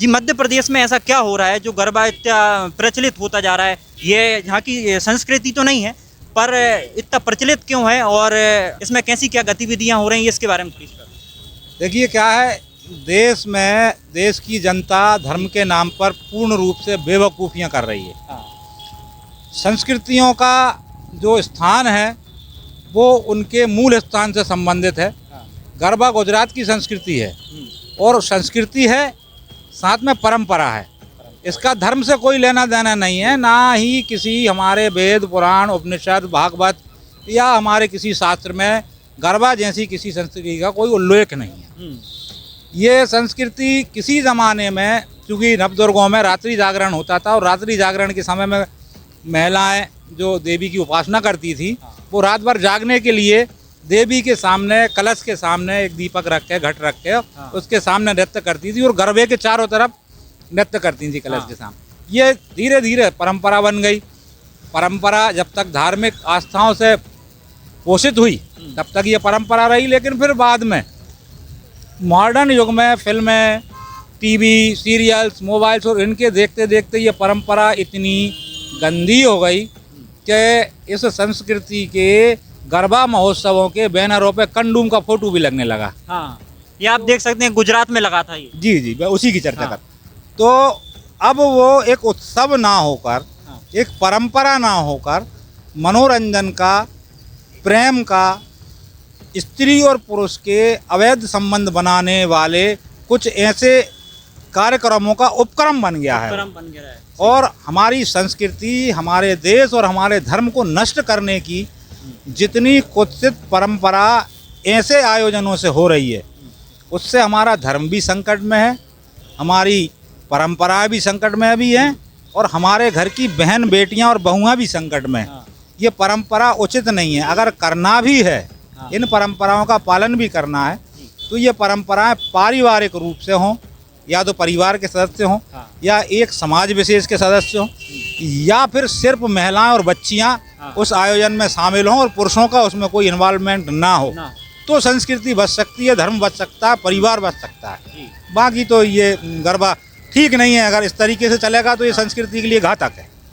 जी, मध्य प्रदेश में ऐसा क्या हो रहा है जो गरबा इतना प्रचलित होता जा रहा है? ये यहाँ की संस्कृति तो नहीं है, पर इतना प्रचलित क्यों है और इसमें कैसी क्या गतिविधियाँ हो रही हैं, इसके बारे में प्लीज बताओ। देखिए क्या है, देश में देश की जनता धर्म के नाम पर पूर्ण रूप से बेवकूफ़ियाँ कर रही है। हाँ, संस्कृतियों का जो स्थान है वो उनके मूल स्थान से संबंधित है। हाँ, गरबा गुजरात की संस्कृति है और संस्कृति है, साथ में परंपरा है। इसका धर्म से कोई लेना देना नहीं है, ना ही किसी हमारे वेद पुराण उपनिषद भागवत या हमारे किसी शास्त्र में गरबा जैसी किसी संस्कृति का कोई उल्लेख नहीं है। ये संस्कृति किसी ज़माने में, चूँकि नवदुर्गों में रात्रि जागरण होता था और रात्रि जागरण के समय में महिलाएं जो देवी की उपासना करती थी वो रात भर जागने के लिए देवी के सामने, कलश के सामने एक दीपक रख के, घट रख के उसके सामने नृत्य करती थी और गरबे के चारों तरफ नृत्य करती थी कलश के सामने। ये धीरे धीरे परंपरा बन गई। परंपरा जब तक धार्मिक आस्थाओं से पोषित हुई तब तक ये परंपरा रही, लेकिन फिर बाद में मॉडर्न युग में फिल्में, टीवी, सीरियल्स, मोबाइल्स और इनके देखते देखते ये परंपरा इतनी गंदी हो गई कि इस संस्कृति के गरबा महोत्सवों के बैनरों पे कंडूम का फोटो भी लगने लगा। हाँ, ये आप देख सकते हैं गुजरात में लगा था ये। जी जी, मैं उसी की चर्चा कर। तो अब वो एक उत्सव ना होकर, एक परंपरा ना होकर, मनोरंजन का, प्रेम का, स्त्री और पुरुष के अवैध संबंध बनाने वाले कुछ ऐसे कार्यक्रमों का उपक्रम बन गया है। परम बन गया है। और हमारी संस्कृति, हमारे देश और हमारे धर्म को नष्ट करने की जितनी कुत्सित परंपरा ऐसे आयोजनों से हो रही है, उससे हमारा धर्म भी संकट में है, हमारी परंपरा भी संकट में भी है और हमारे घर की बहन बेटियां और बहुआं भी संकट में है। ये परंपरा उचित नहीं है। अगर करना भी है, इन परंपराओं का पालन भी करना है, तो ये परंपराएं पारिवारिक रूप से हों, या तो परिवार के सदस्य हों या एक समाज विशेष के सदस्य हों, या फिर सिर्फ महिलाएं और बच्चियां उस आयोजन में शामिल हों और पुरुषों का उसमें कोई इन्वॉल्वमेंट ना हो, तो संस्कृति बच सकती है, धर्म बच सकता है, परिवार बच सकता है। बाकी तो ये गरबा ठीक नहीं है। अगर इस तरीके से चलेगा तो ये संस्कृति के लिए घातक है।